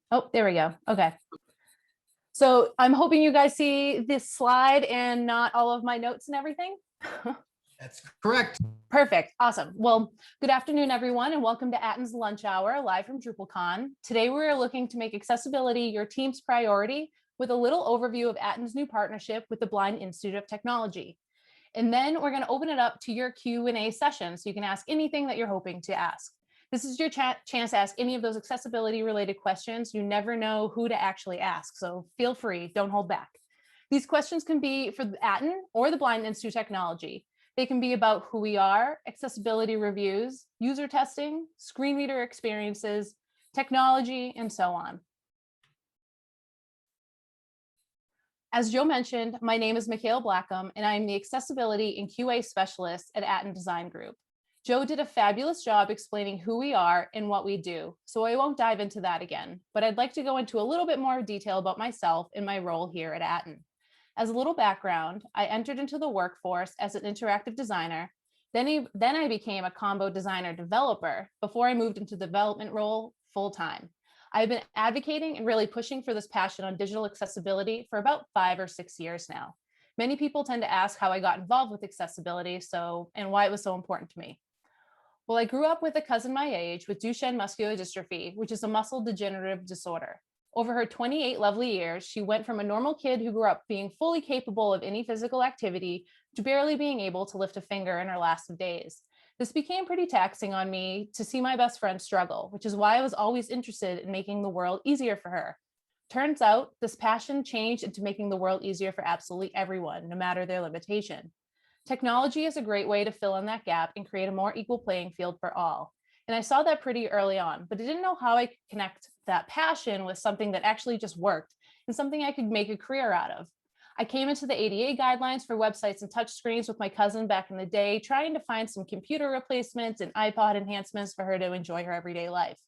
Oh, there we go. Okay. So I'm hoping you guys see this slide and not all of my notes and everything. That's correct. Perfect. Awesome. Well, good afternoon, everyone, and welcome to Aten's Lunch Hour, live from DrupalCon. Today, we're looking to make accessibility your team's priority with a little overview of Aten's new partnership with the Blind Institute of Technology. And then we're going to open it up to your Q&A session, so you can ask anything that you're hoping to ask. This is your chance to ask any of those accessibility related questions. You never know who to actually ask, so feel free, don't hold back. These questions can be for Aten or the Blind Institute of Technology. They can be about who we are, accessibility reviews, user testing, screen reader experiences, technology, and so on. As Joe mentioned, my name is Michaela Blackham, and I am the Accessibility and QA Specialist at Aten Design Group. Joe did a fabulous job explaining who we are and what we do, so I won't dive into that again, but I'd like to go into a little bit more detail about myself and my role here at Aten. As a little background, I entered into the workforce as an interactive designer, then I became a combo designer developer before I moved into the development role full-time. I've been advocating and really pushing for this passion on digital accessibility for about 5 or 6 years now. Many people tend to ask how I got involved with accessibility and why it was so important to me. Well, I grew up with a cousin my age with Duchenne muscular dystrophy, which is a muscle degenerative disorder. Over her 28 lovely years, she went from a normal kid who grew up being fully capable of any physical activity to barely being able to lift a finger in her last days. This became pretty taxing on me to see my best friend struggle, which is why I was always interested in making the world easier for her. Turns out, this passion changed into making the world easier for absolutely everyone, no matter their limitation. Technology is a great way to fill in that gap and create a more equal playing field for all. And I saw that pretty early on, but I didn't know how I could connect that passion with something that actually just worked and something I could make a career out of. I came into the ADA guidelines for websites and touchscreens with my cousin back in the day, trying to find some computer replacements and iPod enhancements for her to enjoy her everyday life,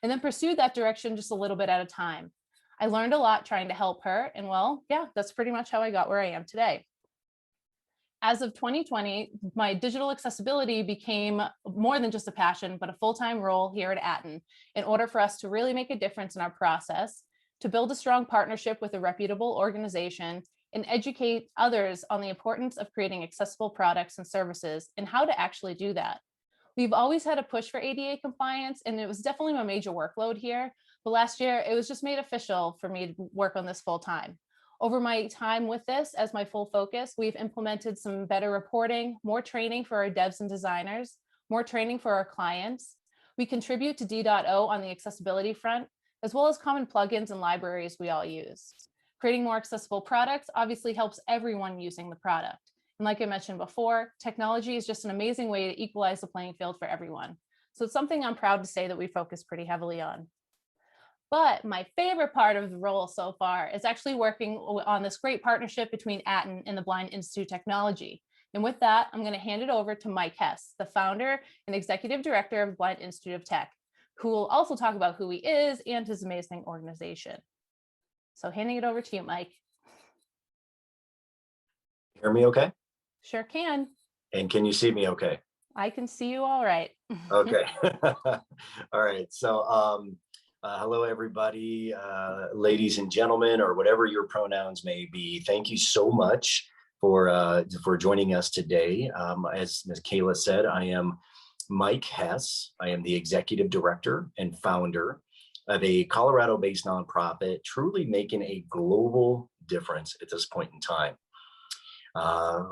and then pursued that direction just a little bit at a time. I learned a lot trying to help her, and well, yeah, that's pretty much how I got where I am today. As of 2020, my digital accessibility became more than just a passion, but a full-time role here at Aten in order for us to really make a difference in our process, to build a strong partnership with a reputable organization, and educate others on the importance of creating accessible products and services and how to actually do that. We've always had a push for ADA compliance, and it was definitely my major workload here. But last year, it was just made official for me to work on this full time. Over my time with this as my full focus, we've implemented some better reporting, more training for our devs and designers, more training for our clients. We contribute to D.O on the accessibility front, as well as common plugins and libraries we all use. Creating more accessible products obviously helps everyone using the product. And like I mentioned before, technology is just an amazing way to equalize the playing field for everyone. So it's something I'm proud to say that we focus pretty heavily on. But my favorite part of the role so far is actually working on this great partnership between Aten and the Blind Institute of Technology. And with that, I'm going to hand it over to Mike Hess, the founder and executive director of the Blind Institute of Tech, who will also talk about who he is and his amazing organization. So handing it over to you, Mike. Hear me okay? Sure can. And can you see me okay? I can see you all right. Okay. All right. So hello, everybody, ladies and gentlemen, or whatever your pronouns may be. Thank you so much for joining us today. As Ms. Kayla said, I am Mike Hess. I am the executive director and founder of a Colorado-based nonprofit, truly making a global difference at this point in time.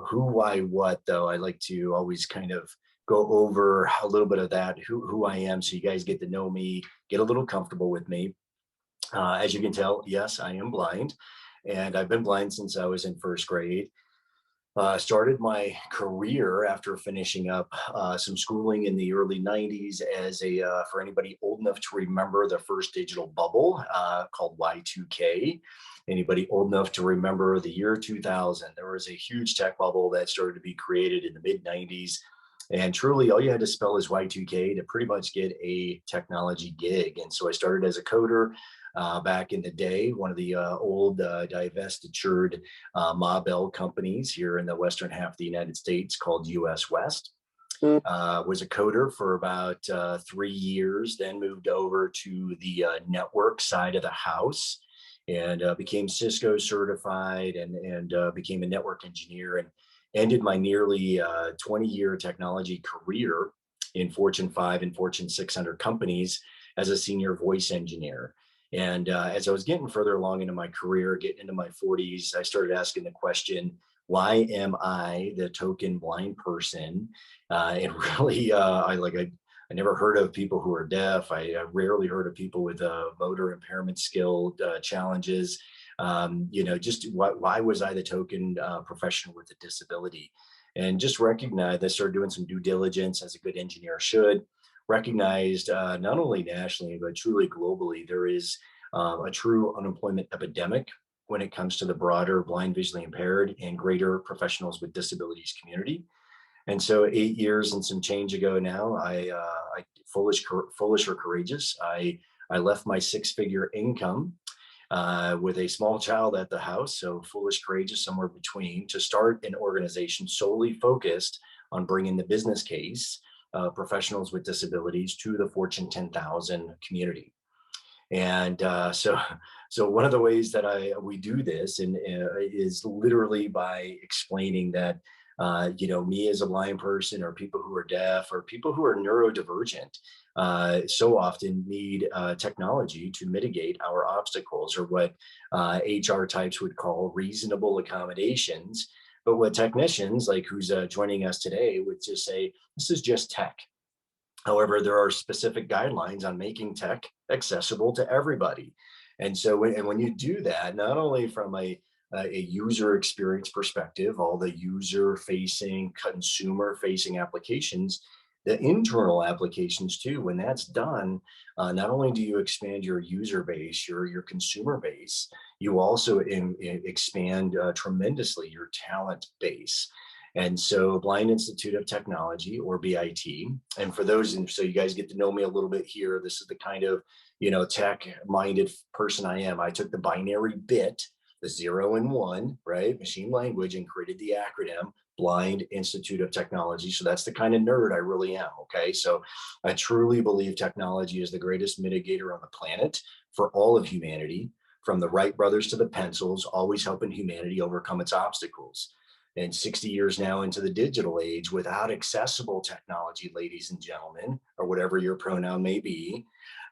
Who, why, what, though, I like to always kind of go over a little bit of that, who I am, so you guys get to know me, get a little comfortable with me. As you can tell, yes, I am blind, and I've been blind since I was in first grade. Started my career after finishing up some schooling in the early 90s as for anybody old enough to remember the first digital bubble called Y2K. Anybody old enough to remember the year 2000? There was a huge tech bubble that started to be created in the mid 90s. And truly, all you had to spell is Y2K to pretty much get a technology gig. And so I started as a coder back in the day, one of the old divestitured Ma Bell companies here in the western half of the United States called US West. Was a coder for about 3 years, then moved over to the network side of the house and became Cisco certified and became a network engineer and ended my nearly 20-year technology career in Fortune 5 and Fortune 600 companies as a senior voice engineer. And as I was getting further along into my career, getting into my 40s, I started asking the question, why am I the token blind person? And really, I never heard of people who are deaf. I rarely heard of people with motor impairment skill challenges. Just why was I the token professional with a disability? And just recognized, I started doing some due diligence as a good engineer should, recognized not only nationally, but truly globally, there is a true unemployment epidemic when it comes to the broader blind, visually impaired, and greater professionals with disabilities community. And so 8 years and some change ago now, I foolish or courageous, I left my 6-figure income with a small child at the house, so foolish, courageous, somewhere between, to start an organization solely focused on bringing the business case professionals with disabilities to the Fortune 10,000 community. And so one of the ways that we do this is literally by explaining that me as a blind person, or people who are deaf, or people who are neurodivergent, so often need technology to mitigate our obstacles, or what HR types would call reasonable accommodations. But what technicians, like who's joining us today, would just say, this is just tech. However, there are specific guidelines on making tech accessible to everybody. And so when you do that, not only from a user experience perspective, all the user facing, consumer facing applications, the internal applications too, when that's done, not only do you expand your user base, your consumer base, you also expand tremendously your talent base. And so Blind Institute of Technology, or BIT, and for those, and so you guys get to know me a little bit here, this is the kind of, tech-minded person I am. I took the binary bit, the 0 and 1, right, machine language, and created the acronym Blind Institute of Technology. So that's the kind of nerd I really am, okay? So I truly believe technology is the greatest mitigator on the planet for all of humanity, from the Wright brothers to the pencils, always helping humanity overcome its obstacles. And 60 years now into the digital age, without accessible technology, ladies and gentlemen, or whatever your pronoun may be,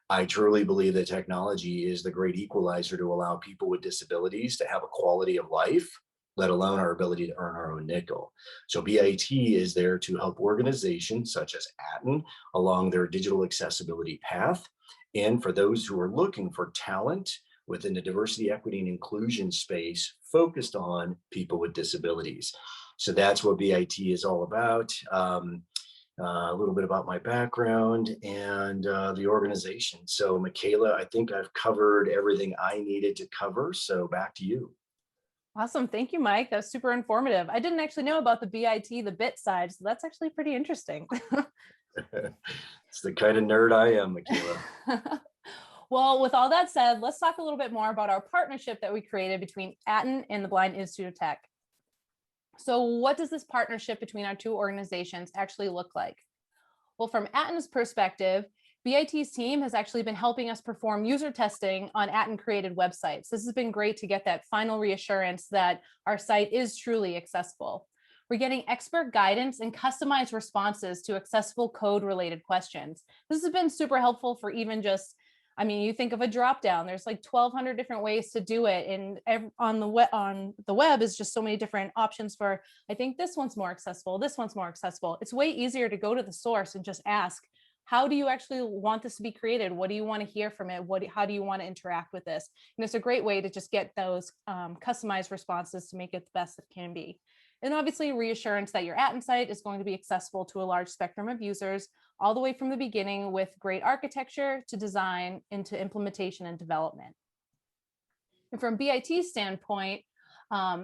I truly believe that technology is the great equalizer to allow people with disabilities to have a quality of life, let alone our ability to earn our own nickel. So BIT is there to help organizations such as Aten along their digital accessibility path. And for those who are looking for talent within the diversity, equity, and inclusion space focused on people with disabilities. So that's what BIT is all about. A little bit about my background and the organization. So Michaela, I think I've covered everything I needed to cover. So back to you. Awesome. Thank you, Mike. That was super informative. I didn't actually know about the BIT, the bit side. So that's actually pretty interesting. It's the kind of nerd I am, Michaela. Well, with all that said, let's talk a little bit more about our partnership that we created between Aten and the Blind Institute of Tech. So what does this partnership between our two organizations actually look like? Well, from Aten's perspective, BIT's team has actually been helping us perform user testing on Aten created websites. This has been great to get that final reassurance that our site is truly accessible. We're getting expert guidance and customized responses to accessible code related questions. This has been super helpful for even just, you think of a drop down, there's like 1,200 different ways to do it. And on the web is just so many different options for, I think this one's more accessible, this one's more accessible. It's way easier to go to the source and just ask, how do you actually want this to be created? What do you want to hear from it? How do you want to interact with this? And it's a great way to just get those customized responses to make it the best it can be. And obviously reassurance that your Aten site is going to be accessible to a large spectrum of users, all the way from the beginning with great architecture to design into implementation and development. And from BIT's standpoint,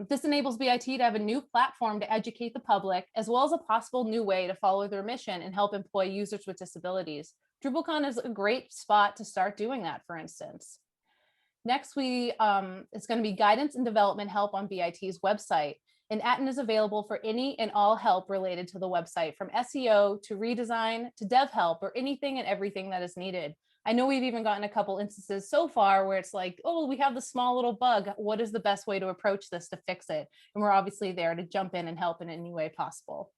this enables BIT to have a new platform to educate the public, as well as a possible new way to follow their mission and help employ users with disabilities. DrupalCon is a great spot to start doing that, for instance. Next, it's going to be guidance and development help on BIT's website. And Aten is available for any and all help related to the website, from SEO to redesign to dev help, or anything and everything that is needed. I know we've even gotten a couple instances so far where it's like, oh, we have this small little bug. What is the best way to approach this to fix it? And we're obviously there to jump in and help in any way possible.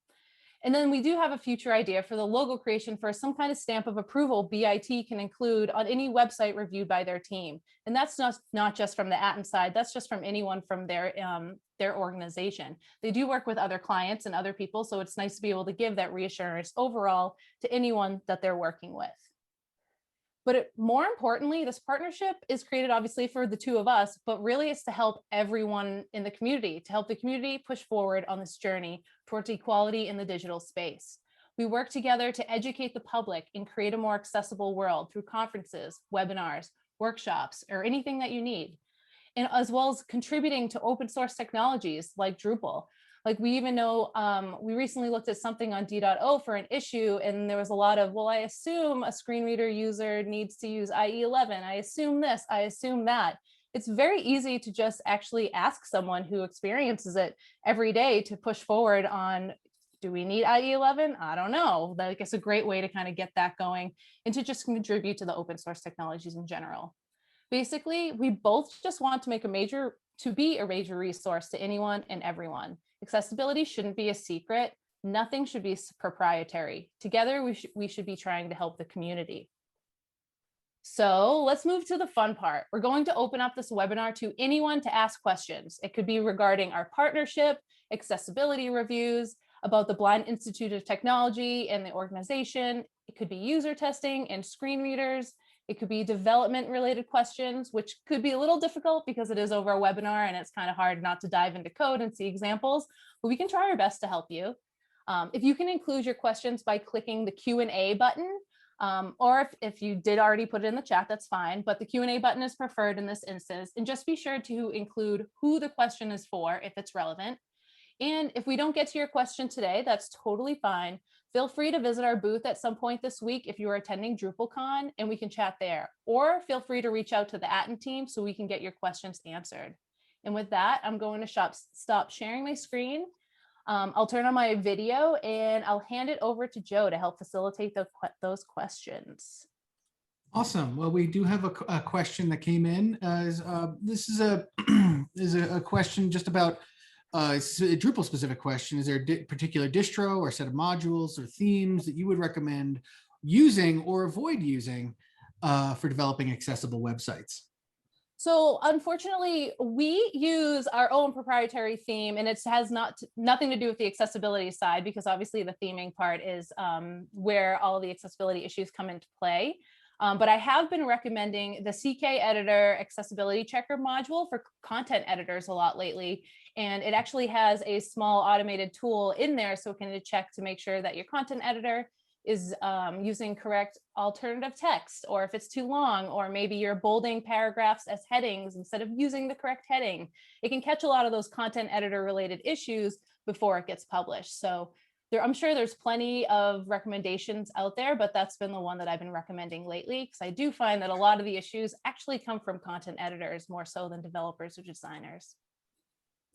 And then we do have a future idea for the logo creation for some kind of stamp of approval BIT can include on any website reviewed by their team. And that's not just from the Aten side, that's just from anyone from their organization. They do work with other clients and other people, so it's nice to be able to give that reassurance overall to anyone that they're working with. But more importantly, this partnership is created obviously for the two of us, but really it's to help everyone in the community, to help the community push forward on this journey towards equality in the digital space. We work together to educate the public and create a more accessible world through conferences, webinars, workshops, or anything that you need. And as well as contributing to open source technologies like Drupal. Like we even know, we recently looked at something on D.O for an issue, and there was a lot of, well, I assume a screen reader user needs to use IE11. I assume this, I assume that. It's very easy to just actually ask someone who experiences it every day to push forward on, do we need IE11? I don't know. Like, it's a great way to kind of get that going and to just contribute to the open source technologies in general. Basically, we both just want to be a major resource to anyone and everyone. Accessibility shouldn't be a secret. Nothing should be proprietary. Together, we should be trying to help the community. So let's move to the fun part. We're going to open up this webinar to anyone to ask questions. It could be regarding our partnership, accessibility reviews, about the Blind Institute of Technology and the organization. It could be user testing and screen readers. It could be development related questions, which could be a little difficult because it is over a webinar and it's kind of hard not to dive into code and see examples, but we can try our best to help you. If you can include your questions by clicking the Q&A button, or if you did already put it in the chat, that's fine, but the Q&A button is preferred in this instance. And just be sure to include who the question is for if it's relevant. And if we don't get to your question today, that's totally fine. Feel free to visit our booth at some point this week if you are attending DrupalCon, and we can chat there. Or feel free to reach out to the Aten team so we can get your questions answered. And with that, I'm going to stop sharing my screen. I'll turn on my video and I'll hand it over to Joe to help facilitate those questions. Awesome. Well, we do have a question that came in. This is a question just about it's a Drupal specific question. Is there a particular distro or set of modules or themes that you would recommend using or avoid using for developing accessible websites? So unfortunately, we use our own proprietary theme, and it has nothing to do with the accessibility side, because obviously the theming part is where all of the accessibility issues come into play. But I have been recommending the CK Editor Accessibility Checker module for content editors a lot lately. And it actually has a small automated tool in there so it can check to make sure that your content editor is using correct alternative text, or if it's too long, or maybe you're bolding paragraphs as headings instead of using the correct heading. It can catch a lot of those content editor related issues before it gets published. So I'm sure there's plenty of recommendations out there, but that's been the one that I've been recommending lately, because I do find that a lot of the issues actually come from content editors more so than developers or designers.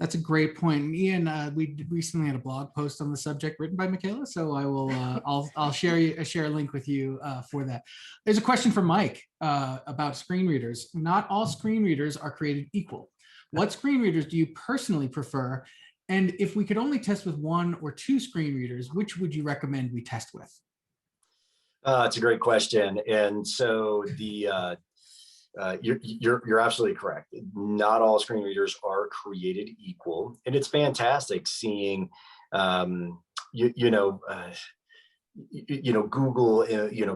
That's a great point. Ian, we recently had a blog post on the subject written by Michaela, so I will I'll share a link with you for that. There's a question from Mike about screen readers. Not all screen readers are created equal. What screen readers do you personally prefer? And if we could only test with 1 or 2 screen readers, which would you recommend we test with? It's a great question, and so you're absolutely correct. Not all screen readers are created equal, and it's fantastic seeing, Google,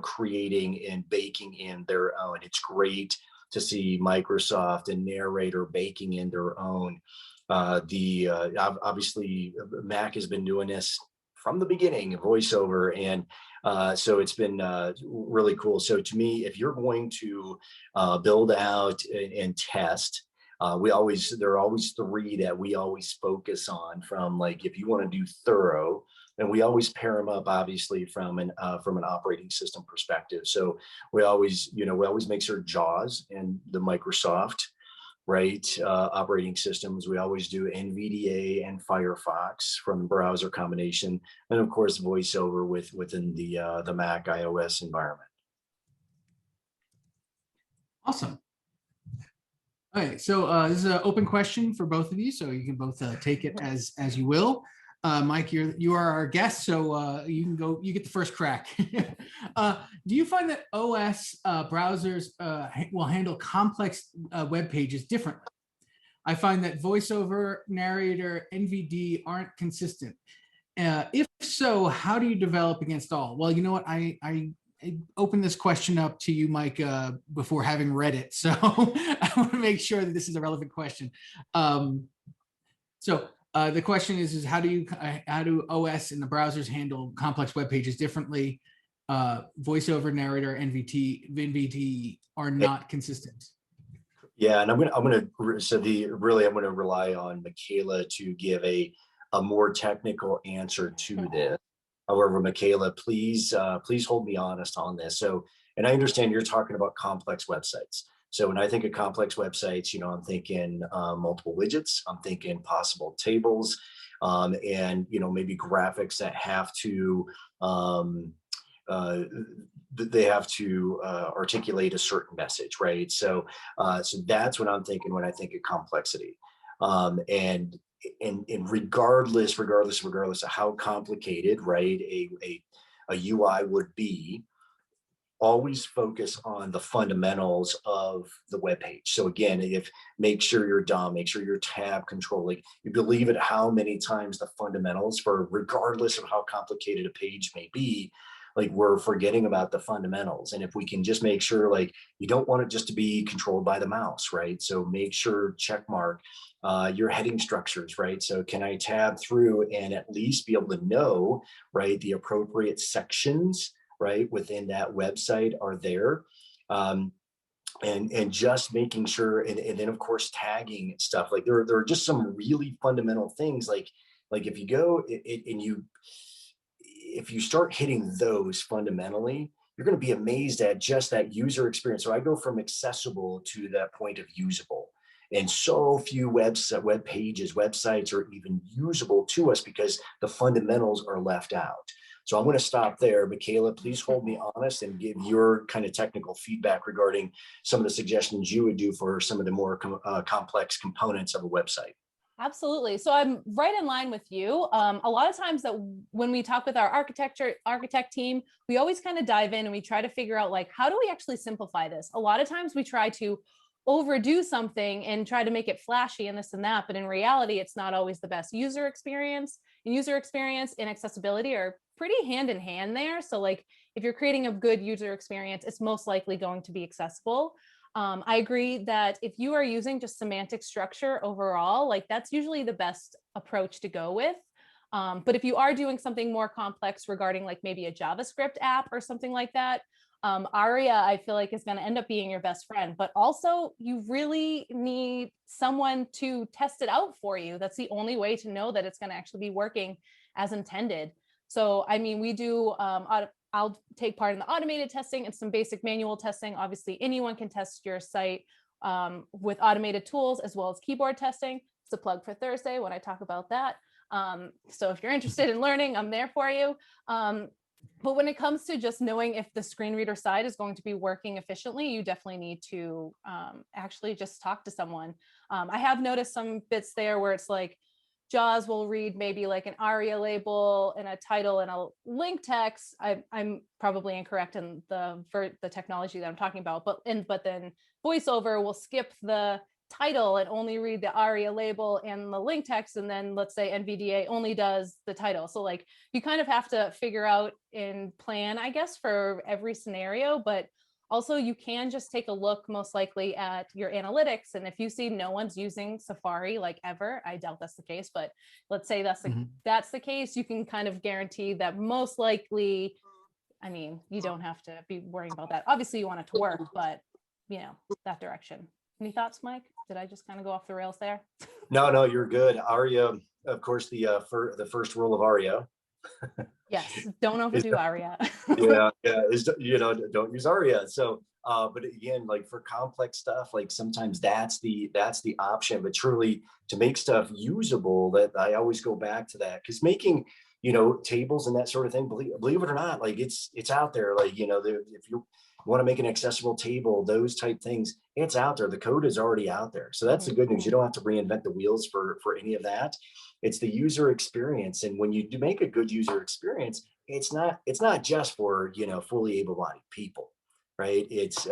creating and baking in their own. It's great to see Microsoft and Narrator baking in their own. Obviously Mac has been doing this from the beginning, voiceover, and so it's been really cool. So to me, if you're going to build out and test, there are always 3 that we always focus on, from like, if you want to do thorough, and we always pair them up, obviously from an operating system perspective. So we always make sure JAWS and the Microsoft right? Operating systems. We always do NVDA and Firefox from the browser combination, and of course, VoiceOver within the Mac iOS environment. Awesome. All right, so this is an open question for both of you, so you can both take it as you will. Mike, you are our guest, so you can go. You get the first crack. Do you find that OS browsers will handle complex web pages differently? I find that VoiceOver, Narrator, NVD aren't consistent. If so, how do you develop against all? Well, you know what? I opened this question up to you, Mike, before having read it. So I want to make sure that this is a relevant question. So the question is how do OS and the browsers handle complex web pages differently? VoiceOver, Narrator, NVD are not consistent. Yeah, and I'm gonna rely on Michaela to give a more technical answer to this. However, Michaela, please hold me honest on this. So, and I understand you're talking about complex websites. So when I think of complex websites, you know, I'm thinking multiple widgets, I'm thinking possible tables, and, you know, maybe graphics that have to, articulate a certain message, right? So, so that's what I'm thinking when I think of complexity. And regardless of how complicated, right, a UI would be, always focus on the fundamentals of the web page. So again, make sure you're DOM, make sure you're tab control. Like, you believe it how many times the fundamentals, for regardless of how complicated a page may be, like, we're forgetting about the fundamentals. And if we can just make sure, like, you don't want it just to be controlled by the mouse, right? So make sure, check mark your heading structures, right? So can I tab through and at least be able to know, right, the appropriate sections, right, within that website are there. And just making sure, and then of course tagging stuff. Like, there are just some really fundamental things, like if you go if you start hitting those fundamentally, you're going to be amazed at just that user experience. So I go from accessible to that point of usable. And so few web pages, websites are even usable to us because the fundamentals are left out. So I'm going to stop there. Michaela, please hold me honest and give your kind of technical feedback regarding some of the suggestions you would do for some of the more complex components of a website. Absolutely. So I'm right in line with you. A lot of times that when we talk with our architect team, we always kind of dive in and we try to figure out, like, how do we actually simplify this? A lot of times we try to overdo something and try to make it flashy and this and that, but in reality, it's not always the best. User experience and accessibility are pretty hand in hand there. So, like, if you're creating a good user experience, it's most likely going to be accessible. I agree that if you are using just semantic structure overall, like, that's usually the best approach to go with. But if you are doing something more complex regarding, like, maybe a JavaScript app or something like that, ARIA, I feel like, is going to end up being your best friend. But also, you really need someone to test it out for you. That's the only way to know that it's going to actually be working as intended. So, I mean, we do, I'll take part in the automated testing and some basic manual testing. Obviously, anyone can test your site with automated tools, as well as keyboard testing. It's a plug for Thursday when I talk about that. So if you're interested in learning, I'm there for you. But when it comes to just knowing if the screen reader side is going to be working efficiently, you definitely need to actually just talk to someone. I have noticed some bits there where it's like, JAWS will read maybe like an ARIA label and a title and a link text. I'm probably incorrect in the technology that I'm talking about, but then VoiceOver will skip the title and only read the ARIA label and the link text, and then let's say NVDA only does the title. So, like, you kind of have to figure out and plan, I guess, for every scenario, but also you can just take a look most likely at your analytics. And if you see no one's using Safari, like, ever, I doubt that's the case, but let's say that's the case, you can kind of guarantee that most likely, I mean, you don't have to be worrying about that. Obviously you want it to work, but, you know, that direction. Any thoughts, Mike? Did I just kind of go off the rails there? No, you're good. ARIA, of course, the first rule of ARIA. Yes, don't overdo ARIA. Is, you know, don't use ARIA. So But again, like for complex stuff, like sometimes that's the option. But truly, to make stuff usable, that I always go back to that, because making, tables and that sort of thing, believe it or not, like it's out there. Like, if you want to make an accessible table, those type things, it's out there. The code is already out there. So that's the good news. You don't have to reinvent the wheels for any of that. It's the user experience. And when you do make a good user experience, it's not just for, fully able-bodied people, right? It's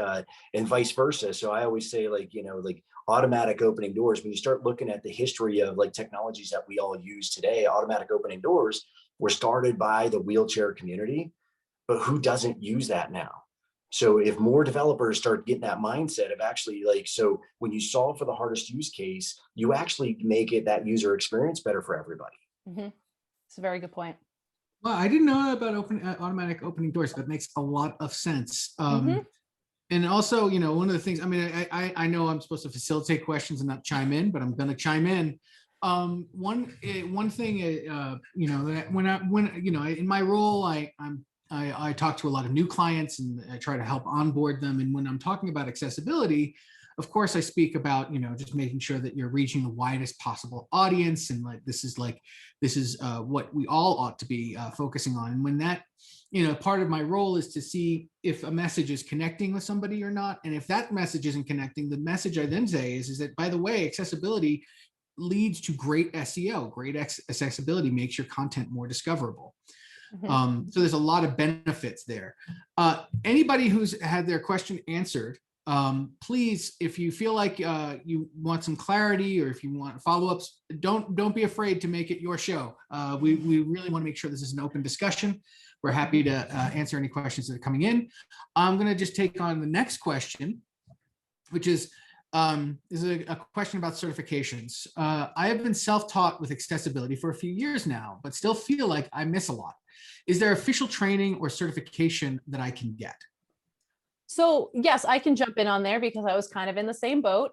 and vice versa. So I always say, like, like automatic opening doors, when you start looking at the history of like technologies that we all use today, automatic opening doors were started by the wheelchair community, but who doesn't use that now? So if more developers start getting that mindset of actually, like, so when you solve for the hardest use case, you actually make it that user experience better for everybody. It's a very good point. Well, I didn't know about automatic opening doors. That makes a lot of sense. And also, one of the things, I mean, I know I'm supposed to facilitate questions and not chime in, but I'm going to chime in. One thing, that when in my role, I talk to a lot of new clients and I try to help onboard them. And when I'm talking about accessibility, of course, I speak about, just making sure that you're reaching the widest possible audience. And this is what we all ought to be focusing on. And when that, part of my role is to see if a message is connecting with somebody or not. And if that message isn't connecting, the message I then say is that, by the way, accessibility leads to great SEO. Great accessibility makes your content more discoverable. So there's a lot of benefits there. Anybody who's had their question answered, please, if you feel like you want some clarity or if you want follow-ups, don't be afraid to make it your show. We really want to make sure this is an open discussion. We're happy to answer any questions that are coming in. I'm going to just take on the next question, which is a question about certifications. I have been self-taught with accessibility for a few years now, but still feel like I miss a lot. Is there official training or certification that I can get? So yes, I can jump in on there because I was kind of in the same boat.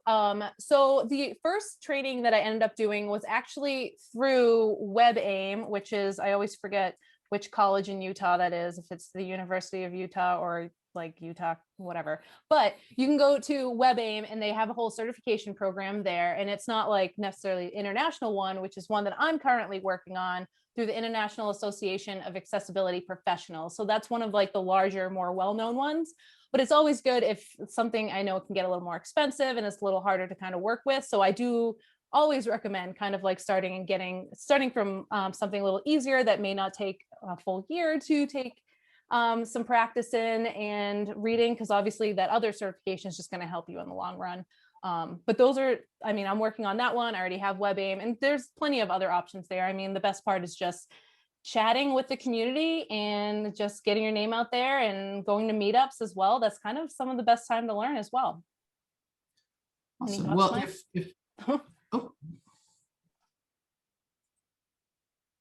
So the first training that I ended up doing was actually through WebAIM, which is, I always forget which college in Utah that is, if it's the University of Utah or like Utah, whatever. But you can go to WebAIM and they have a whole certification program there. And it's not like necessarily the international one, which is one that I'm currently working on through the International Association of Accessibility Professionals. So that's one of like the larger, more well-known ones. But it's always good if something, I know it can get a little more expensive and it's a little harder to kind of work with. So I do always recommend kind of like starting from something a little easier that may not take a full year to take some practice in and reading, because obviously that other certification is just going to help you in the long run. But those are, I mean, I'm working on that one. I already have WebAIM and there's plenty of other options there. I mean, the best part is just chatting with the community and just getting your name out there and going to meetups as well. That's kind of some of the best time to learn as well. Awesome. Well,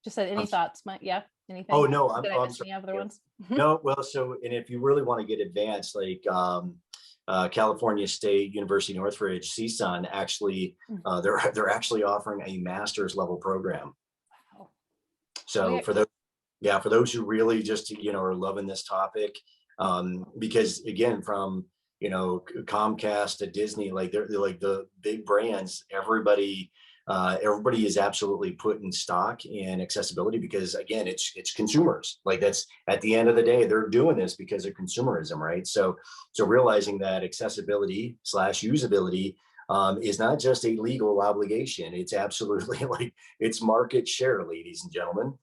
just said any thoughts, Mike? Yeah. Anything? Oh no, I'm sorry. Any other ones? No, well, so, and if you really want to get advanced, like California State University Northridge, CSUN, actually, they're actually offering a master's level program. Wow. So for those who really just, are loving this topic, because again, from, Comcast to Disney, like they're like the big brands, everybody is absolutely putting stock in accessibility because, again, it's consumers. Like that's at the end of the day, they're doing this because of consumerism, right? So realizing that accessibility / usability is not just a legal obligation. It's absolutely like it's market share, ladies and gentlemen.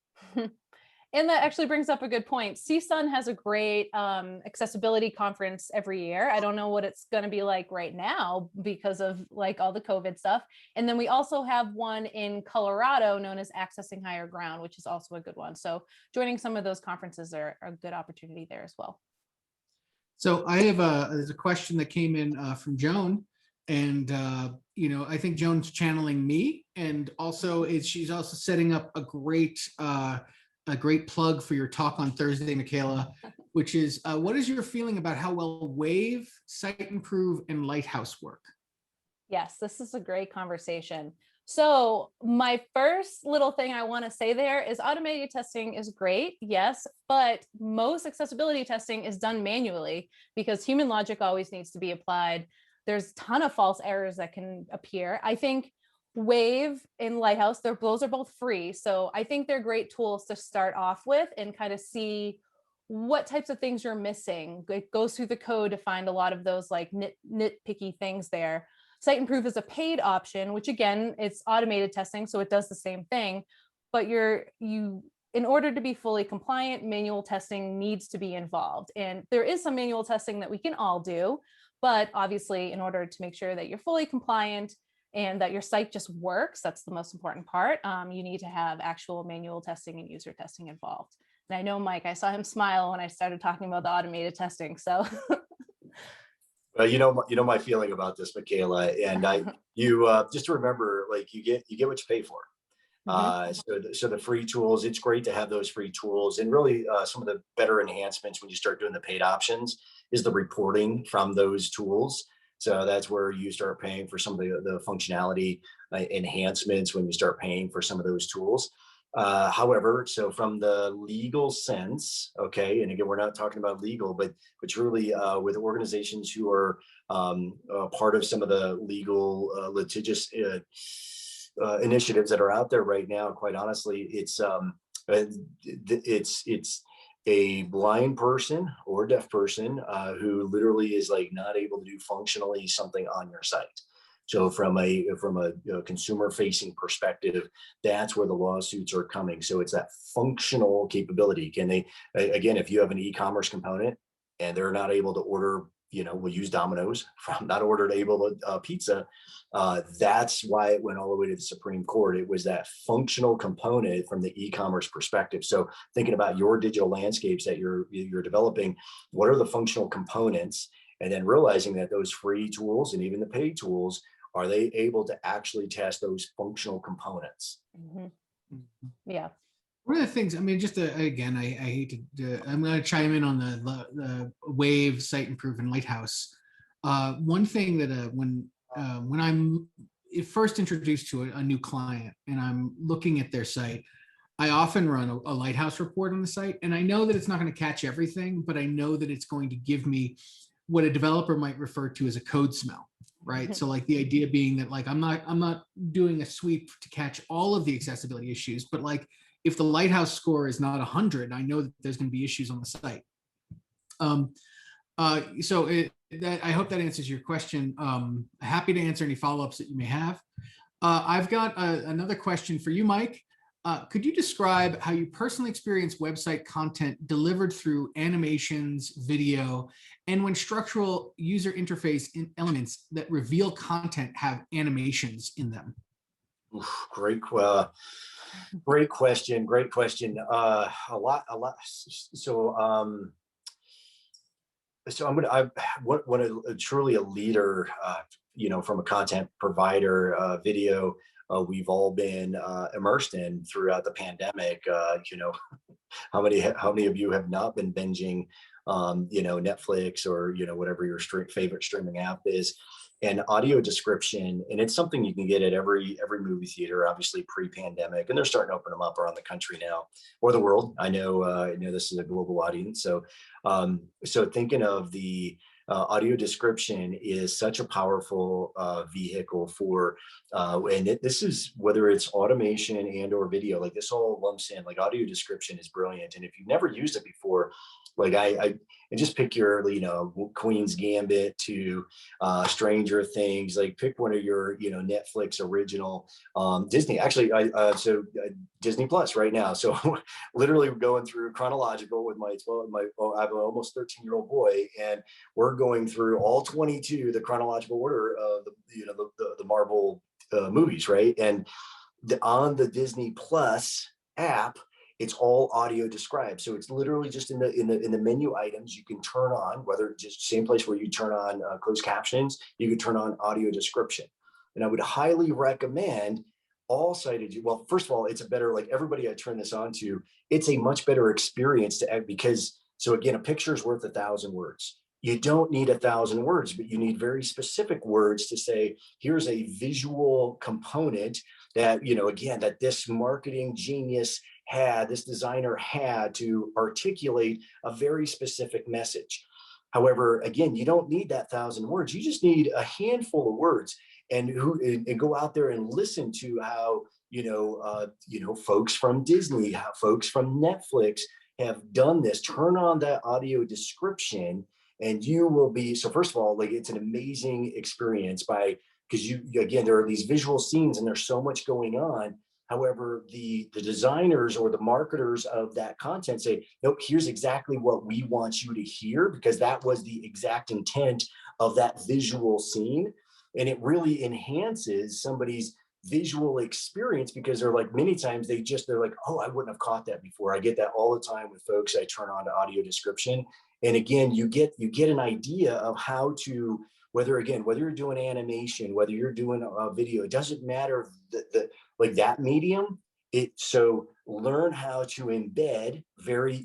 And that actually brings up a good point. CSUN has a great accessibility conference every year. I don't know what it's going to be like right now because of like all the COVID stuff. And then we also have one in Colorado known as Accessing Higher Ground, which is also a good one. So joining some of those conferences are a good opportunity there as well. So I have there's a question that came in from Joan. And, I think Joan's channeling me. And also she's also setting up a great plug for your talk on Thursday, Michaela, which is what is your feeling about how well Wave, Site Improve, and Lighthouse work? Yes, this is a great conversation. So my first little thing I want to say there is automated testing is great, yes, but most accessibility testing is done manually because human logic always needs to be applied. There's a ton of false errors that can appear. I think Wave and Lighthouse, those are both free. So I think they're great tools to start off with and kind of see what types of things you're missing. It goes through the code to find a lot of those like nitpicky things there. Site Improve is a paid option, which again, it's automated testing, so it does the same thing. But in order to be fully compliant, manual testing needs to be involved. And there is some manual testing that we can all do, but obviously, in order to make sure that you're fully compliant and that your site just works, that's the most important part. You need to have actual manual testing and user testing involved. And I know Mike, I saw him smile when I started talking about the automated testing. So Well, you know my feeling about this, Michaela, and you just to remember, like you get what you pay for. So the free tools, it's great to have those free tools, and really some of the better enhancements when you start doing the paid options is the reporting from those tools. So that's where you start paying for some of the functionality enhancements when you start paying for some of those tools. However, so from the legal sense, okay, and again, we're not talking about legal, but truly with organizations who are part of some of the legal litigious initiatives that are out there right now, quite honestly, it's a blind person or deaf person who literally is like not able to do functionally something on your site. So from a consumer facing perspective, that's where the lawsuits are coming. So it's that functional capability. Can they, again, if you have an e-commerce component and they're not able to order, we'll use Domino's, from not ordered able pizza, that's why it went all the way to the Supreme Court. It was that functional component from the e-commerce perspective. So thinking about your digital landscapes that you're developing, what are the functional components? And then realizing that those free tools and even the paid tools, are they able to actually test those functional components? Yeah. One of the things, I mean, just again, I hate to, I'm going to chime in on the Wave, Site Improve, and Lighthouse. One thing that when I'm first introduced to a new client and I'm looking at their site, I often run a Lighthouse report on the site, and I know that it's not going to catch everything, but I know that it's going to give me what a developer might refer to as a code smell, right? So like the idea being that like I'm not doing a sweep to catch all of the accessibility issues, but like if the Lighthouse score is not 100, I know that there's going to be issues on the site. I hope that answers your question. Happy to answer any follow-ups that you may have. I've got another question for you, Mike. Could you describe how you personally experience website content delivered through animations, video, and when structural user interface elements that reveal content have animations in them? Oof, great question. A lot. So I'm truly a leader, from a content provider, video. We've all been immersed in throughout the pandemic. How many of you have not been binging, Netflix or whatever your favorite streaming app is, and audio description, and it's something you can get at every movie theater, obviously pre-pandemic, and they're starting to open them up around the country now, or the world. I know this is a global audience, so thinking of the audio description is such a powerful vehicle for, this is whether it's automation and or video, like this all lumps in, like audio description is brilliant. And if you've never used it before, like I just pick your, Queen's Gambit to Stranger Things, like pick one of your, Netflix original, Disney, actually, Disney Plus right now. So literally going through chronological with I have an almost 13-year-old boy, and we're going through all 22, the chronological order of the Marvel movies, right? And on the Disney Plus app, it's all audio described. So it's literally just in the menu items you can turn on, whether just same place where you turn on closed captions, you can turn on audio description. And I would highly recommend all sighted. Well, first of all, it's a better, like everybody I turn this on to, it's a much better experience because, so again, a picture is worth 1,000 words. you don't need 1,000 words, but you need very specific words to say, here's a visual component that, again, that this marketing genius had, this designer had to articulate a very specific message. However, again, you don't need that 1,000 words. You just need a handful of words, and go out there and listen to how, folks from Disney, how folks from Netflix have done this. Turn on that audio description and you will be, so first of all, like, it's an amazing experience because again, there are these visual scenes and there's so much going on. However, the designers or the marketers of that content say, nope, here's exactly what we want you to hear, because that was the exact intent of that visual scene. And it really enhances somebody's visual experience, because they're like, many times they're like, oh, I wouldn't have caught that before. I get that all the time with folks I turn on to audio description. And again, you get an idea of how to, whether you're doing animation, whether you're doing a video, it doesn't matter like that medium. So learn how to embed very,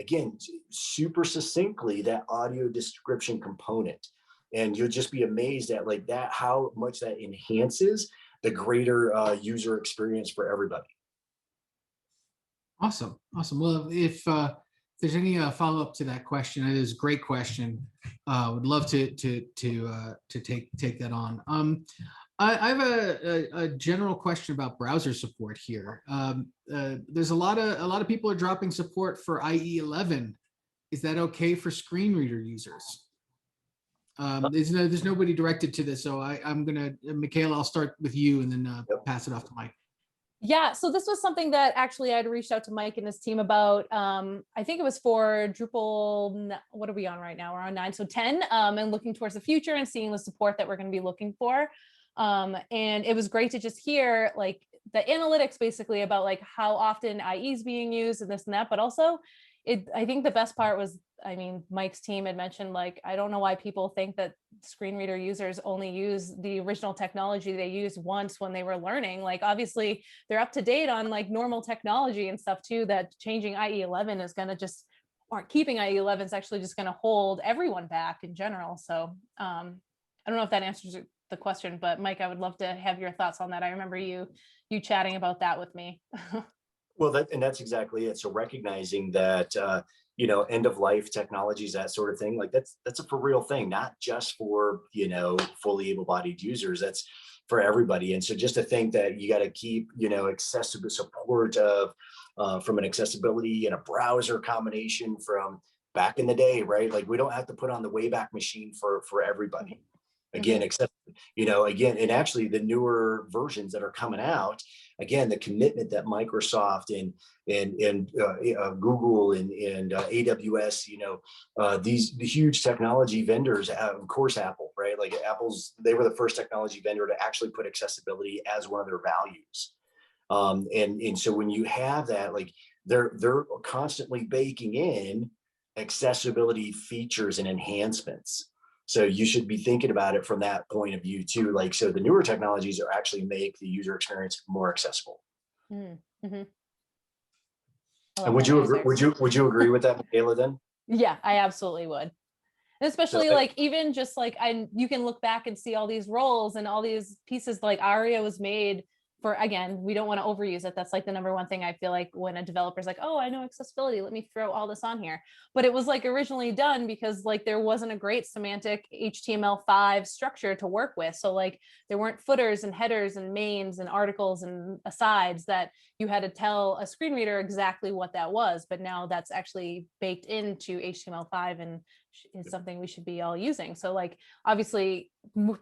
again, super succinctly that audio description component. And you'll just be amazed at like that, how much that enhances the greater user experience for everybody. Awesome. Well, if there's any follow-up to that question, it is a great question. Would love to take that on. I have a general question about browser support here. There's a lot of people are dropping support for IE11. Is that okay for screen reader users? There's nobody directed to this, so I'm gonna, Michaela, I'll start with you and then pass it off to Mike. Yeah, so this was something that actually I'd reached out to Mike and his team about. I think it was for Drupal, what are we on right now? We're on 9, so 10, and looking towards the future and seeing the support that we're going to be looking for. And it was great to just hear like the analytics basically about like how often IE is being used and this and that, but also I think the best part was, Mike's team had mentioned, like, I don't know why people think that screen reader users only use the original technology they used once when they were learning. Like, obviously they're up to date on like normal technology and stuff too, that changing IE11 is going to just, or keeping IE11 is actually just going to hold everyone back in general. So I don't know if that answers the question, but Mike, I would love to have your thoughts on that. I remember you chatting about that with me. Well, that's exactly it. So recognizing that, end of life technologies, that sort of thing, like that's a for real thing, not just for, fully able-bodied users, that's for everybody. And so just to think that you got to keep, accessible support of, from an accessibility and a browser combination from back in the day, right? Like we don't have to put on the Wayback Machine for everybody. Again, except, and actually the newer versions that are coming out, again, the commitment that Microsoft and Google and AWS, the huge technology vendors, of course, Apple, right? Like they were the first technology vendor to actually put accessibility as one of their values. And so when you have that, like they're constantly baking in accessibility features and enhancements. So you should be thinking about it from that point of view too. Like, so the newer technologies are actually make the user experience more accessible. Mm-hmm. And would you agree with that, Michaela, then? Yeah, I absolutely would. And especially like, even just like, you can look back and see all these roles and all these pieces, like Aria was made for, again, we don't want to overuse it. That's like the number one thing I feel like when a developer's like, oh, I know accessibility, let me throw all this on here. But it was like originally done because like there wasn't a great semantic HTML5 structure to work with. So like there weren't footers and headers and mains and articles and asides that you had to tell a screen reader exactly what that was. But now that's actually baked into HTML5 and is something we should be all using. So like, obviously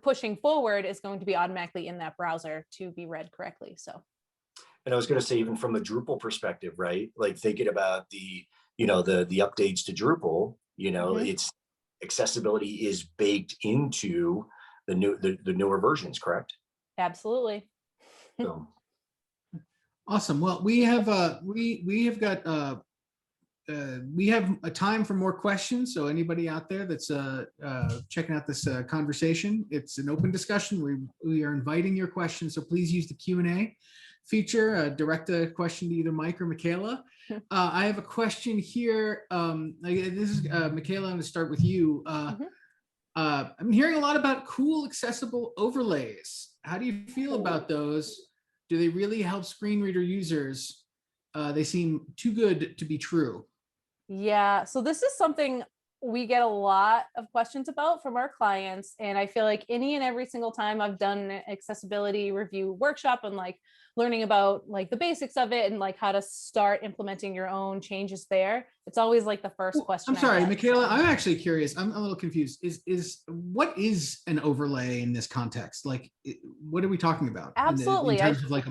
pushing forward is going to be automatically in that browser to be read correctly. So. And I was going to say, even from a Drupal perspective, right? Like thinking about the updates to Drupal, it's accessibility is baked into the newer versions, correct? Absolutely. So. Awesome. Well, we have got we have a time for more questions. So anybody out there that's checking out this conversation, it's an open discussion. We are inviting your questions. So please use the Q&A feature, direct a question to either Mike or Michaela. I have a question here. This is Michaela. I'm going to start with you. I'm hearing a lot about cool, accessible overlays. How do you feel about those? Do they really help screen reader users? They seem too good to be true. Yeah, so this is something we get a lot of questions about from our clients. And I feel like any and every single time I've done an accessibility review workshop and like learning about like the basics of it and like how to start implementing your own changes there, it's always like the first question. I'm sorry, I get, Michaela, so. I'm actually curious. I'm a little confused. Is what is an overlay in this context? Like, what are we talking about? Absolutely. In terms of like,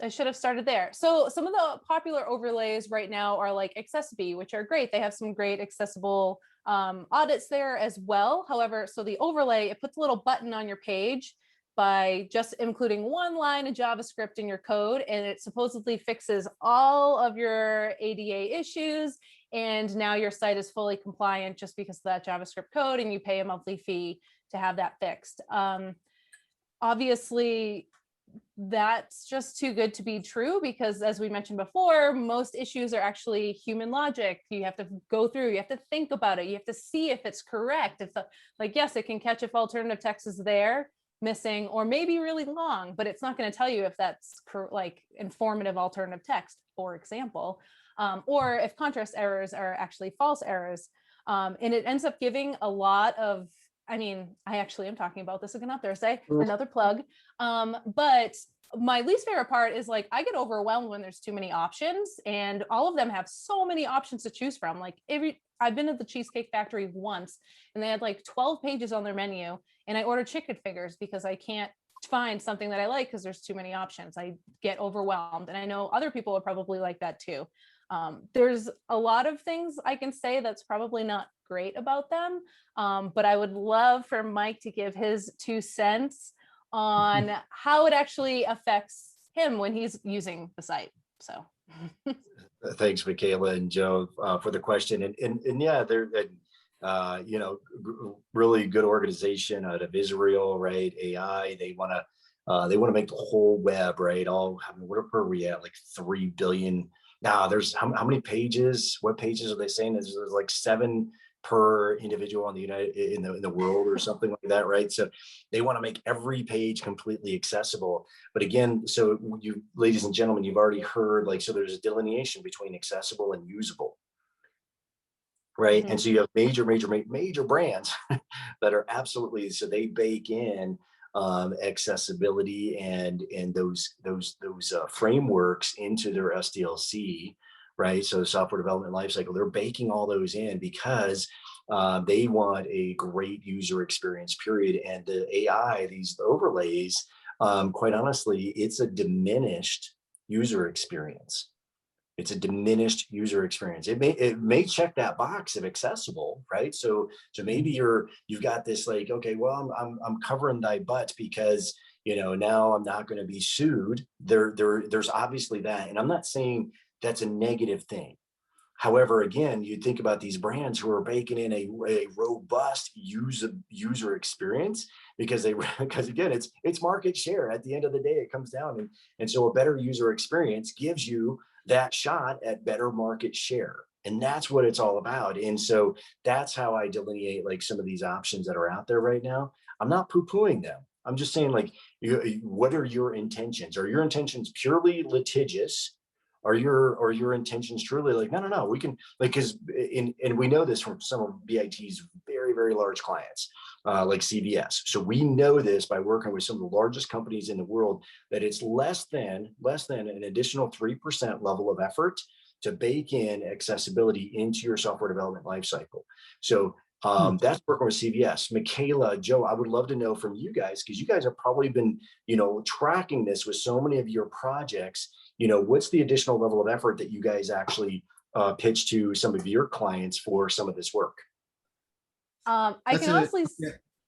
I should have started there. So some of the popular overlays right now are like Accessibility, which are great. They have some great accessible audits there as well. However, so the overlay, it puts a little button on your page by just including one line of JavaScript in your code, and it supposedly fixes all of your ADA issues. And now your site is fully compliant just because of that JavaScript code, and you pay a monthly fee to have that fixed. Obviously, that's just too good to be true because, as we mentioned before, most issues are actually human logic. You have to go through, you have to think about it, you have to see if it's correct. If like, yes, it can catch if alternative text is there, missing, or maybe really long, but it's not going to tell you if that's like informative alternative text, for example, or if contrast errors are actually false errors. And it ends up giving a lot of, I mean, I actually am talking about this again on Thursday, another plug. But my least favorite part is like, I get overwhelmed when there's too many options, and all of them have so many options to choose from. Like I've been to the Cheesecake Factory once and they had like 12 pages on their menu, and I ordered chicken fingers because I can't find something that I like because there's too many options. I get overwhelmed, and I know other people are probably like that too. There's a lot of things I can say that's probably not great about them, but I would love for Mike to give his 2 cents on how it actually affects him when he's using the site. So Thanks, Michaela and Joe, for the question. And yeah, they're you know, really good organization out of Israel, right? AI. They want to make the whole web, right? All, I mean, where are we at? Like 3 billion. Now, there's how many pages? What pages are they saying? There's like 7 per individual in the world or something like that, right? So they want to make every page completely accessible. But again, so you, ladies and gentlemen, you've already heard, like, so there's a delineation between accessible and usable, right? And so you have major brands that are absolutely, so they bake in accessibility and those frameworks into their SDLC, right? So software development lifecycle, they're baking all those in because they want a great user experience, period. And the AI, these overlays, quite honestly, it's a diminished user experience. It's a diminished user experience. It may check that box of accessible, right? So maybe you've got this like, okay, well, I'm covering thy butt because, you know, now I'm not going to be sued. There's obviously that, and I'm not saying that's a negative thing. However, again, you think about these brands who are baking in a robust user experience because again, it's market share. At the end of the day, it comes down, and so a better user experience gives you that shot at better market share. And that's what it's all about. And so that's how I delineate like some of these options that are out there right now. I'm not poo-pooing them. I'm just saying, like, what are your intentions? Are your intentions purely litigious? Are your intentions truly like, no, we can, like, because and we know this from some of BIT's very large clients, like CVS. So we know this by working with some of the largest companies in the world, that it's less than an additional 3% level of effort to bake in accessibility into your software development lifecycle. So that's working with CVS. Michaela, Joe, I would love to know from you guys, because you guys have probably been, you know, tracking this with so many of your projects. You know, what's the additional level of effort that you guys actually pitch to some of your clients for some of this work? I can honestly,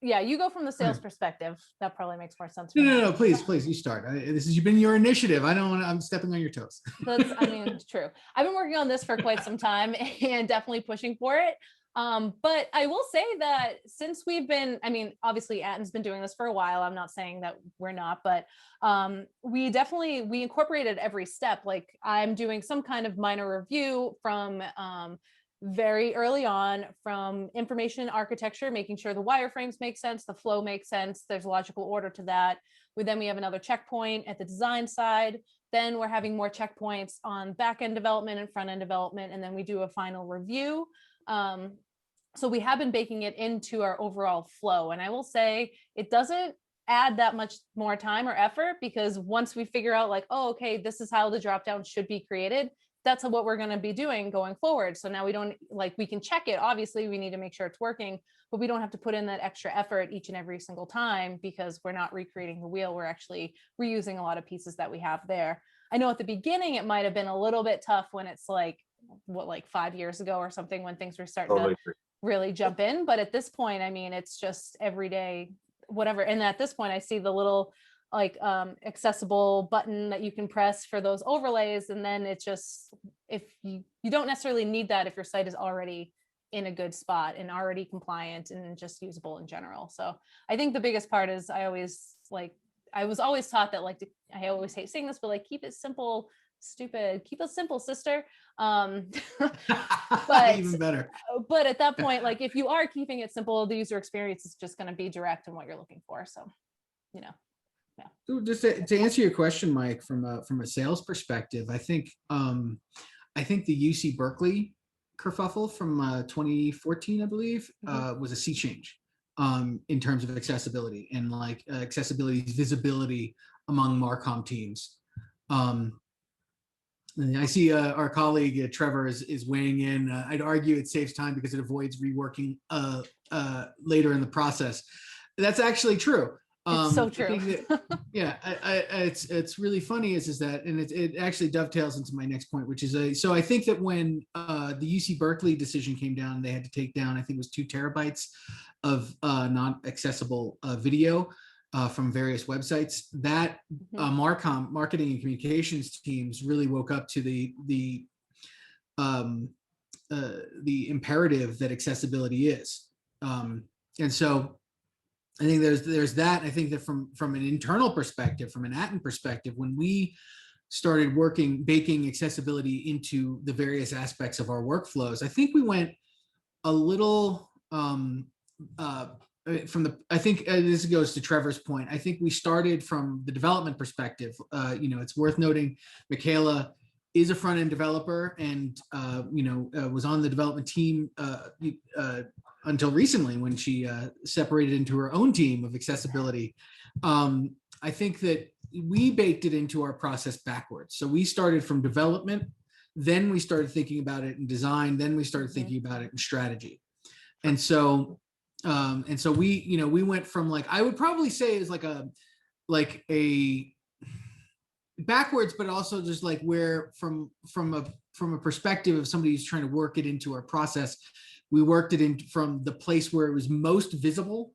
yeah, you go from the sales perspective. That probably makes more sense. No, please, you start. This has been your initiative. I don't want to, I'm stepping on your toes. I mean, it's true. I've been working on this for quite some time and definitely pushing for it. But I will say that since we've been, I mean, obviously Aten's been doing this for a while. I'm not saying that we're not, but we incorporated every step. Like I'm doing some kind of minor review from very early on, from information architecture, making sure the wireframes make sense, the flow makes sense, there's logical order to that. Then we have another checkpoint at the design side. Then we're having more checkpoints on back-end development and front-end development. And then we do a final review. So we have been baking it into our overall flow. And I will say it doesn't add that much more time or effort, because once we figure out like, oh, okay, this is how the dropdown should be created, that's what we're going to be doing going forward. So now we don't like, we can check it. Obviously we need to make sure it's working, but we don't have to put in that extra effort each and every single time, because we're not recreating the wheel. We're actually reusing a lot of pieces that we have there. I know at the beginning, it might've been a little bit tough when it's like, like 5 years ago or something, when things were starting to really jump in. But at this point, I mean, it's just every day, whatever. And at this point, I see the little like accessible button that you can press for those overlays. And then it's just, if you don't necessarily need that if your site is already in a good spot and already compliant and just usable in general. So I think the biggest part is I was always taught that, like, I always hate saying this, but like, keep it simple, stupid, keep it simple, sister. But even better. But at that point, like if you are keeping it simple, the user experience is just going to be direct in what you're looking for. So, yeah. So just to answer your question, Mike, from a sales perspective, I think the UC Berkeley kerfuffle from 2014, I believe, was a sea change in terms of accessibility and like accessibility visibility among Marcom teams. I see our colleague Trevor is weighing in. I'd argue it saves time because it avoids reworking later in the process. That's actually true. It's so true. It's really funny is that, and it actually dovetails into my next point, which is so I think that when the UC Berkeley decision came down, they had to take down, I think it was 2 terabytes of non-accessible video from various websites. That Marcom marketing and communications teams really woke up to the imperative that accessibility is, and so I think there's that. I think that from an internal perspective, from an Aten perspective, when we started baking accessibility into the various aspects of our workflows, I think we went a little I think this goes to Trevor's point. I think we started from the development perspective. It's worth noting Michaela is a front-end developer and was on the development team until recently when she separated into her own team of accessibility. I think that we baked it into our process backwards. So we started from development, then we started thinking about it in design, then we started thinking about it in strategy. And so we went from, like, I would probably say is like a backwards, but also just like where from a perspective of somebody who's trying to work it into our process, we worked it in from the place where it was most visible,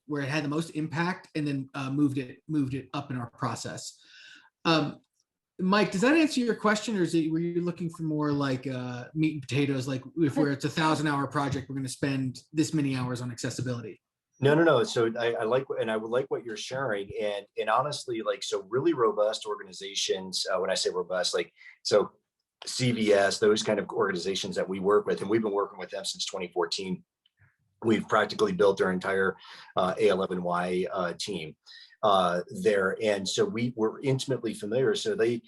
where it had the most impact, and then moved it up in our process. Mike, does that answer your question, or were you looking for more like meat and potatoes, like if it's a 1,000-hour project, we're going to spend this many hours on accessibility? No. So I like, and I would like what you're sharing, and honestly, like, so really robust organizations. When I say robust, like, so CVS, those kind of organizations that we work with, and we've been working with them since 2014. We've practically built their entire A11Y team there, and so we were intimately familiar. So they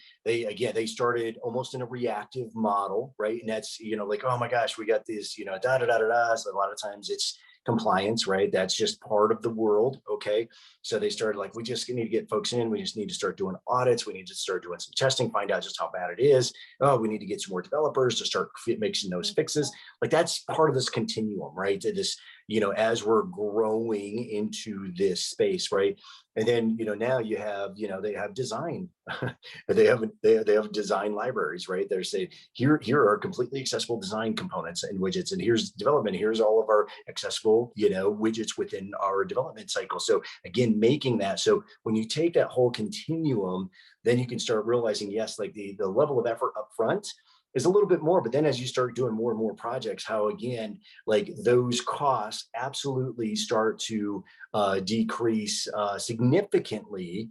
started almost in a reactive model, right? And that's, like, oh my gosh, we got this, So a lot of times it's compliance, right? That's just part of the world. Okay. So they started like, we just need to get folks in. We just need to start doing audits. We need to start doing some testing, find out just how bad it is. Oh, we need to get some more developers to start making those fixes. Like, that's part of this continuum, right? This, as we're growing into this space, right? And then, now you have, they have design, they have design libraries, right? They're saying, here are completely accessible design components and widgets, and here's development, here's all of our accessible, widgets within our development cycle. So again, making that, so when you take that whole continuum, then you can start realizing, yes, like the level of effort up front is a little bit more. But then as you start doing more and more projects, how again, like those costs absolutely start to decrease significantly,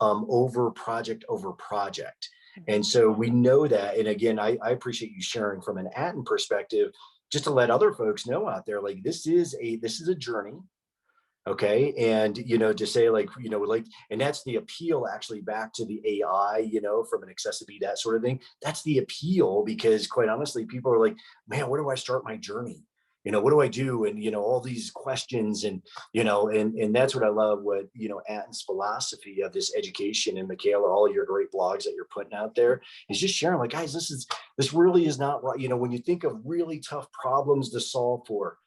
over project over project. And so we know that. And again, I appreciate you sharing from an Aten perspective, just to let other folks know out there, like this is a journey. Okay. And, to say like, and that's the appeal actually back to the AI, from an accessibility, that sort of thing. That's the appeal, because quite honestly, people are like, man, where do I start my journey? What do I do? And, all these questions and, and that's what I love, what, Aten's philosophy of this education, and Michaela, all your great blogs that you're putting out there, is just sharing like, guys, this really is not right. When you think of really tough problems to solve for,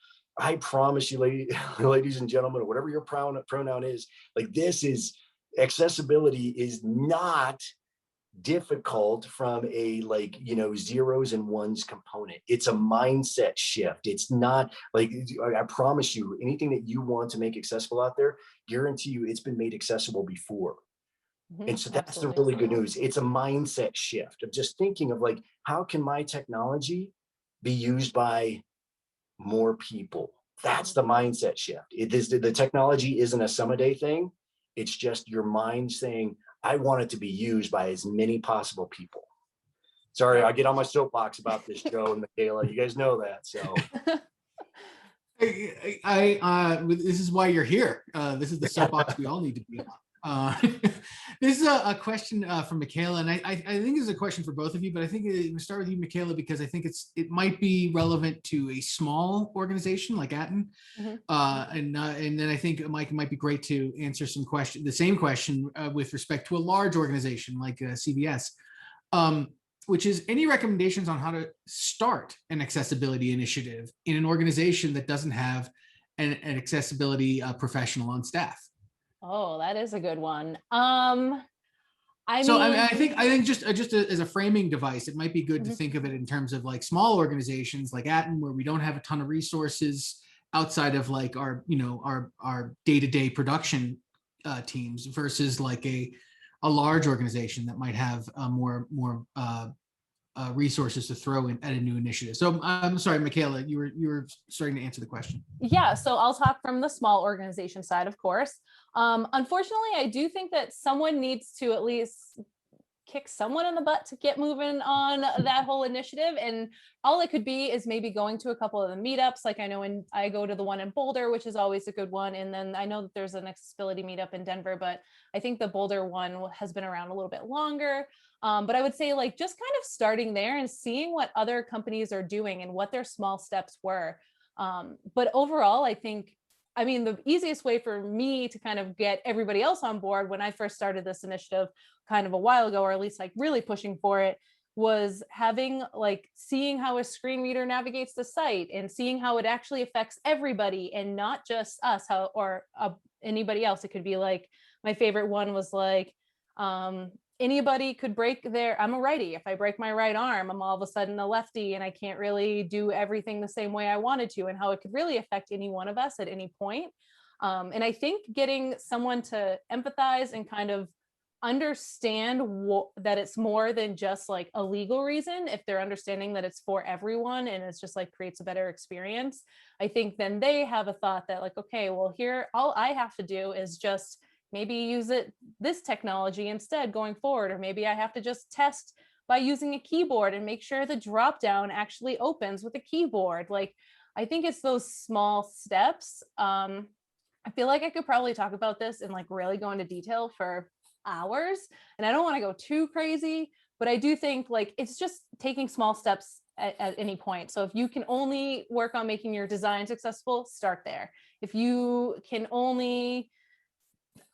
I promise you, ladies and gentlemen, or whatever your pronoun is, like accessibility is not difficult from a zeros and ones component. It's a mindset shift. It's not like, I promise you, anything that you want to make accessible out there, guarantee you it's been made accessible before. And so that's the really good news. It's a mindset shift of just thinking of like, how can my technology be used by more people? That's the mindset shift. The technology isn't a someday thing. It's just your mind saying, I want it to be used by as many possible people. Sorry, I get on my soapbox about this, Joe and Michaela. You guys know that. So this is why you're here. This is the soapbox we all need to be on. This is a question from Michaela, and I think this is a question for both of you, but I think we'll start with you, Michaela, because I think it might be relevant to a small organization like Aten, and then I think Mike, it might be great to answer the same question with respect to a large organization like CBS, which is any recommendations on how to start an accessibility initiative in an organization that doesn't have an accessibility professional on staff? Oh, that is a good one. I think just as a framing device, it might be good to think of it in terms of like small organizations like Aten, where we don't have a ton of resources outside of like our day-to-day production teams, versus like a large organization that might have more resources to throw in at a new initiative. So I'm sorry, Michaela, you were starting to answer the question. Yeah, so I'll talk from the small organization side, of course. Unfortunately, I do think that someone needs to at least kick someone in the butt to get moving on that whole initiative. And all it could be is maybe going to a couple of the meetups. Like I know I go to the one in Boulder, which is always a good one. And then I know that there's an accessibility meetup in Denver, but I think the Boulder one has been around a little bit longer. But I would say like just kind of starting there and seeing what other companies are doing and what their small steps were. But overall, the easiest way for me to kind of get everybody else on board when I first started this initiative kind of a while ago, or at least like really pushing for it, was seeing how a screen reader navigates the site and seeing how it actually affects everybody and not just us, anybody else. It could be like, my favorite one was like, anybody could I'm a righty. If I break my right arm, I'm all of a sudden a lefty and I can't really do everything the same way I wanted to, and how it could really affect any one of us at any point. And I think getting someone to empathize and kind of understand that it's more than just like a legal reason, if they're understanding that it's for everyone and it's just like creates a better experience, I think then they have a thought that like, okay, well, here, all I have to do is just maybe use this technology instead going forward, or maybe I have to just test by using a keyboard and make sure the drop down actually opens with a keyboard. Like, I think it's those small steps. I feel like I could probably talk about this and like really go into detail for hours, and I don't want to go too crazy, but I do think like it's just taking small steps at any point. So if you can only work on making your designs accessible, start there. If you can only,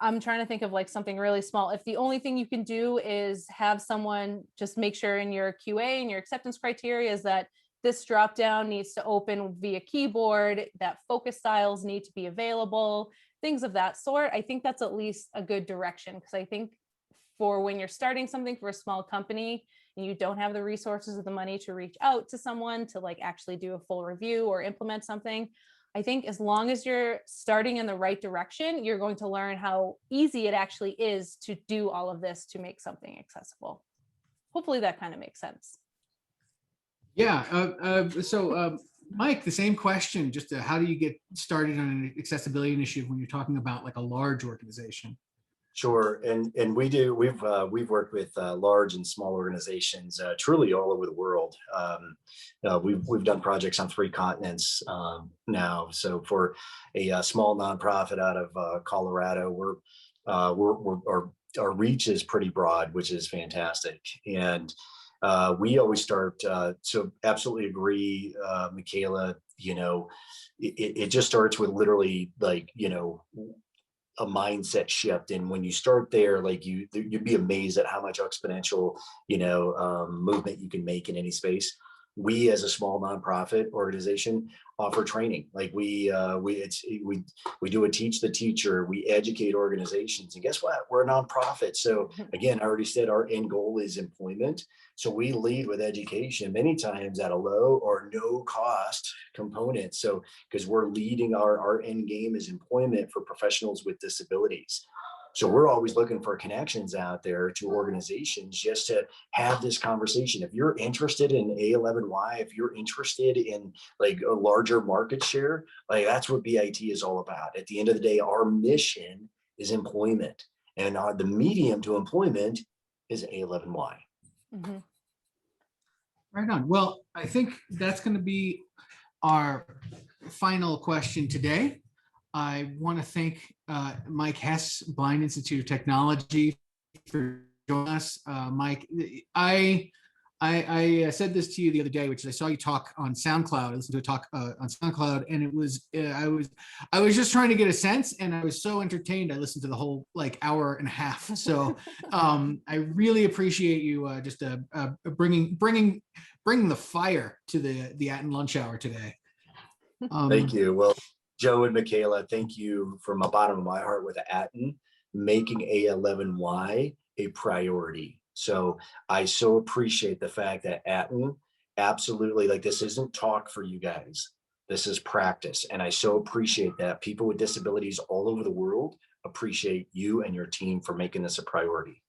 I'm trying to think of like something really small. If the only thing you can do is have someone just make sure in your QA and your acceptance criteria is that this drop down needs to open via keyboard, that focus styles need to be available, things of that sort. I think that's at least a good direction, because I think for when you're starting something for a small company and you don't have the resources or the money to reach out to someone to like actually do a full review or implement something, I think as long as you're starting in the right direction, you're going to learn how easy it actually is to do all of this to make something accessible. Hopefully that kind of makes sense. Yeah. Mike, the same question. Just how do you get started on an accessibility initiative when you're talking about like a large organization? Sure, and we've worked with large and small organizations truly all over the world. We've done projects on 3 continents now. So for a small nonprofit out of Colorado, our reach is pretty broad, which is fantastic. And we always start. So absolutely agree, Michaela. It just starts with literally like a mindset shift, and when you start there, like you'd be amazed at how much exponential movement you can make in any space. We as a small nonprofit organization offer training. Like we do a teach the teacher. We educate organizations, and guess what, we're a nonprofit. So again, I already said our end goal is employment. So we lead with education many times at a low or no cost component. So because we're leading, our end game is employment for professionals with disabilities. So we're always looking for connections out there to organizations just to have this conversation. If you're interested in A11Y, if you're interested in like a larger market share, like that's what BIT is all about. At the end of the day, our mission is employment, and the medium to employment is A11Y. Mhm. Right on. Well, I think that's going to be our final question today. I want to thank Mike Hess, Blind Institute of Technology, for joining us. Mike, I said this to you the other day, which is I saw you talk on SoundCloud. I listened to a talk on SoundCloud, and it was I was just trying to get a sense, and I was so entertained. I listened to the whole like hour and a half. So I really appreciate you just bringing the fire to the Aten lunch hour today. Thank you. Well, Joe and Michaela, thank you from the bottom of my heart with Aten making A11Y a priority. So I so appreciate the fact that Aten absolutely, like, this isn't talk for you guys. This is practice. And I so appreciate that people with disabilities all over the world appreciate you and your team for making this a priority.